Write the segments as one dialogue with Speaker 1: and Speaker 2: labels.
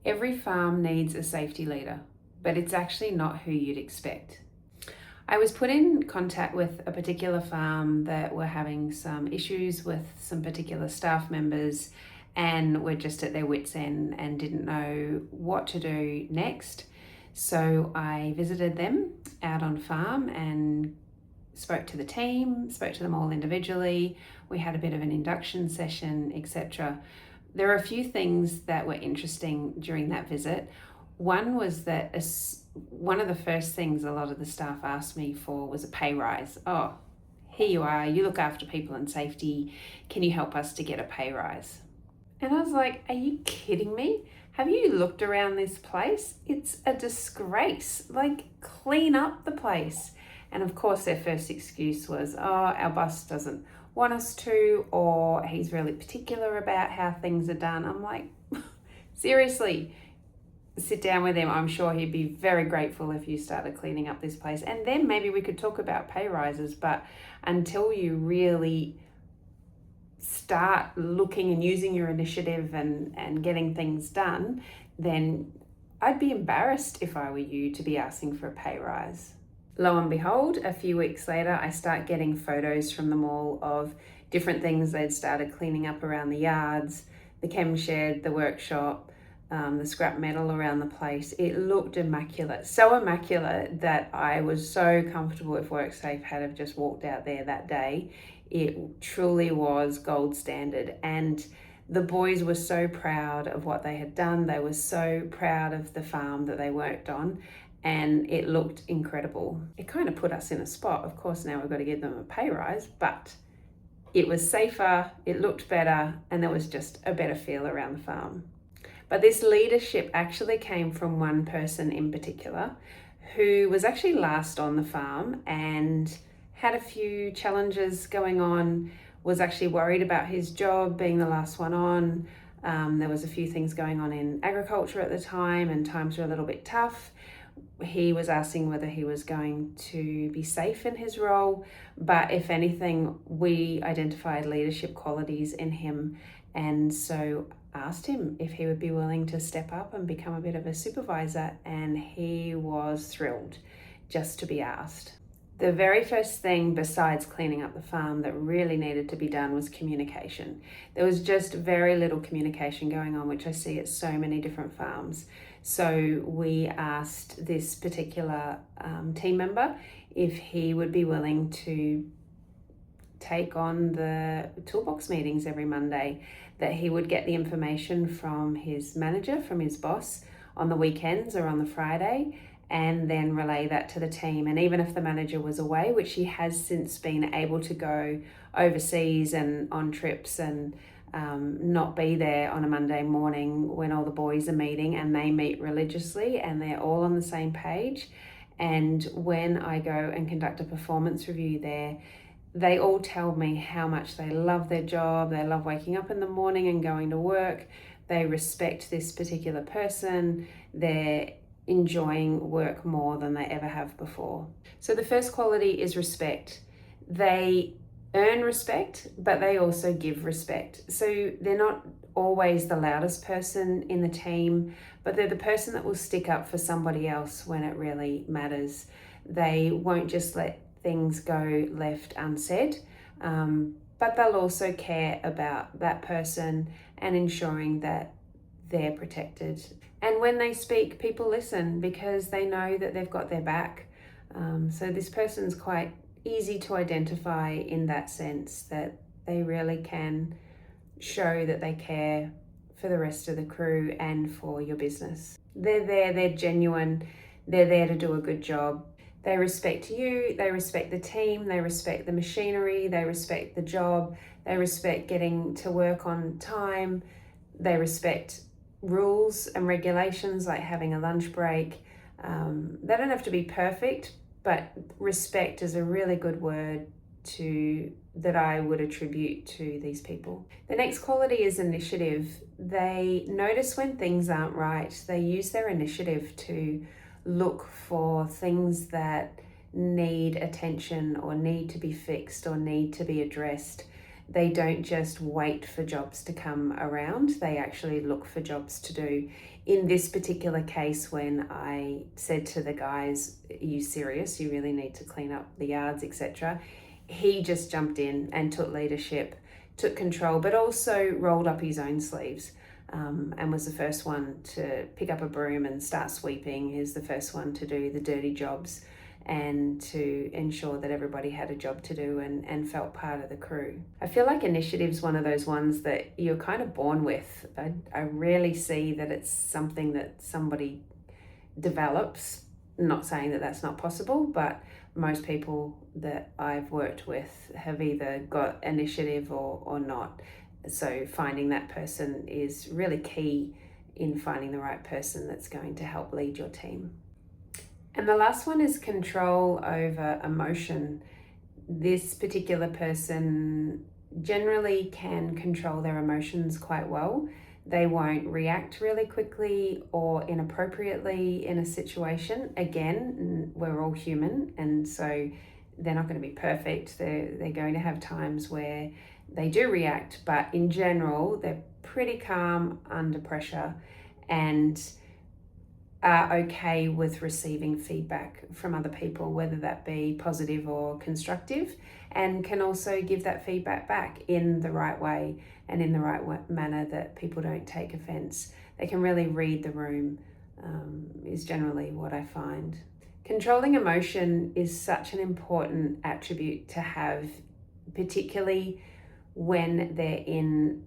Speaker 1: Every farm needs a safety leader, but it's actually not who you'd expect. I was put in contact with a particular farm that were having some issues with some particular staff members and were just at their wits' end and didn't know what to do next. So I visited them out on farm and spoke to the team, spoke to them all individually. We had a bit of an induction session, etc. There are a few things that were interesting during that visit. One was that one of the first things a lot of the staff asked me for was a pay rise. Oh, here you are, you look after people and safety. Can you help us to get a pay rise? And I was like, are you kidding me? Have you looked around this place? It's a disgrace. Like, clean up the place. And of course, their first excuse was, oh, our boss doesn't want us to, or he's really particular about how things are done. I'm like, seriously, sit down with him. I'm sure he'd be very grateful if you started cleaning up this place. And then maybe we could talk about pay rises. But until you really start looking and using your initiative and getting things done, then I'd be embarrassed if I were you to be asking for a pay rise. Lo and behold, a few weeks later, I start getting photos from them all of different things they'd started cleaning up around the yards, the chem shed, the workshop, the scrap metal around the place. It looked immaculate, so immaculate that I was so comfortable if WorkSafe had have just walked out there that day. It truly was gold standard, and the boys were so proud of what they had done. They were so proud of the farm that they worked on, and it looked incredible. It kind of put us in a spot. Of course, now we've got to give them a pay rise, but it was safer, it looked better, and there was just a better feel around the farm. But this leadership actually came from one person in particular who was actually last on the farm and had a few challenges going on, was actually worried about his job being the last one on. There was a few things going on in agriculture at the time, and times were a little bit tough. He was asking whether he was going to be safe in his role, but if anything, we identified leadership qualities in him, and so asked him if he would be willing to step up and become a bit of a supervisor, and he was thrilled just to be asked. The very first thing besides cleaning up the farm that really needed to be done was communication. There was just very little communication going on, which I see at so many different farms. So we asked this particular team member if he would be willing to take on the toolbox meetings every Monday, that he would get the information from his manager, from his boss on the weekends or on the Friday, and then relay that to the team. And even if the manager was away, which he has since been able to go overseas and on trips and not be there on a Monday morning when all the boys are meeting, and they meet religiously and they're all on the same page. And when I go and conduct a performance review there, they all tell me how much they love their job, they love waking up in the morning and going to work, they respect this particular person, they're enjoying work more than they ever have before. So the first quality is respect. They earn respect, but they also give respect. So they're not always the loudest person in the team, but they're the person that will stick up for somebody else when it really matters. They won't just let things go left unsaid, but they'll also care about that person and ensuring that they're protected. And when they speak, people listen because they know that they've got their back. So this person's quite easy to identify in that sense, that they really can show that they care for the rest of the crew and for your business. They're there, they're genuine, they're there to do a good job. They respect you, they respect the team, they respect the machinery, they respect the job, they respect getting to work on time, they respect rules and regulations like having a lunch break. They don't have to be perfect, but respect is a really good word that I would attribute to these people. The next quality is initiative. They notice when things aren't right. They use their initiative to look for things that need attention or need to be fixed or need to be addressed. They don't just wait for jobs to come around, they actually look for jobs to do. In this particular case, when I said to the guys, "Are you serious? You really need to clean up the yards, etc." He just jumped in and took leadership, took control, but also rolled up his own sleeves. And was the first one to pick up a broom and start sweeping. He was the first one to do the dirty jobs and to ensure that everybody had a job to do and felt part of the crew. I feel like initiative's one of those ones that you're kind of born with. I rarely see that it's something that somebody develops. Not saying that that's not possible, but most people that I've worked with have either got initiative or not. So finding that person is really key in finding the right person that's going to help lead your team. And the last one is control over emotion. This particular person generally can control their emotions quite well. They won't react really quickly or inappropriately in a situation. Again, we're all human, and so they're not going to be perfect. They're going to have times where they do react, but in general, they're pretty calm under pressure and are okay with receiving feedback from other people, whether that be positive or constructive, and can also give that feedback back in the right way and in the right manner that people don't take offense. They can really read the room, is generally what I find. Controlling emotion is such an important attribute to have, particularly when they're in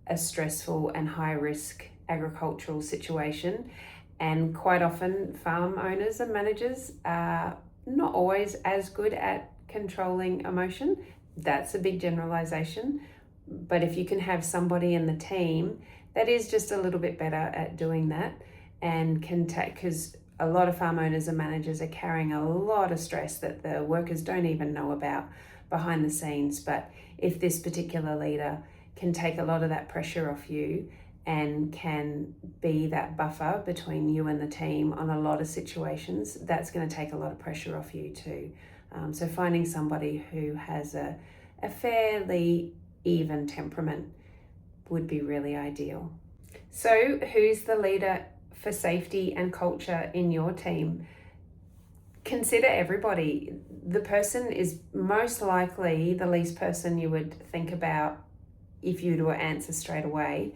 Speaker 1: a stressful and high risk agricultural situation. And quite often farm owners and managers are not always as good at controlling emotion. That's a big generalization. But if you can have somebody in the team that is just a little bit better at doing that and can take, because a lot of farm owners and managers are carrying a lot of stress that the workers don't even know about behind the scenes. But if this particular leader can take a lot of that pressure off you and can be that buffer between you and the team on a lot of situations, that's going to take a lot of pressure off you too. So finding somebody who has a fairly even temperament would be really ideal. So who's the leader for safety and culture in your team? Consider everybody. The person is most likely the least person you would think about if you were to answer straight away.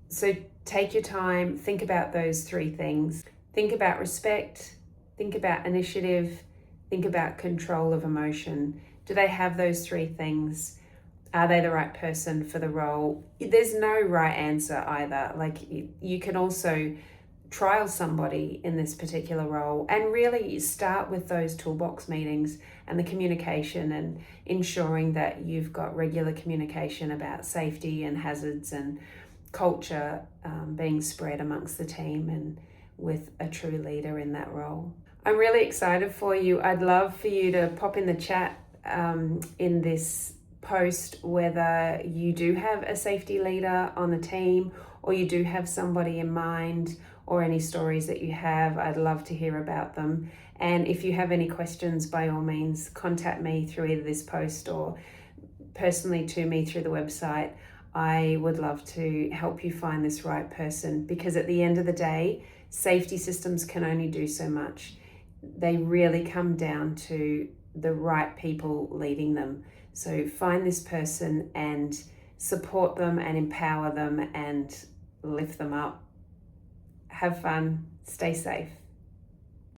Speaker 1: So take your time, think about those three things. Think about respect, think about initiative, think about control of emotion. Do they have those three things? Are they the right person for the role? There's no right answer either. Like you can also trial somebody in this particular role and really start with those toolbox meetings and the communication and ensuring that you've got regular communication about safety and hazards and culture being spread amongst the team and with a true leader in that role. I'm really excited for you. I'd love for you to pop in the chat in this post whether you do have a safety leader on the team or you do have somebody in mind, or any stories that you have. I'd love to hear about them. And if you have any questions, by all means, contact me through either this post or personally to me through the website. I would love to help you find this right person, because at the end of the day, safety systems can only do so much. They really come down to the right people leading them. So find this person and support them and empower them and lift them up. Have fun, stay safe.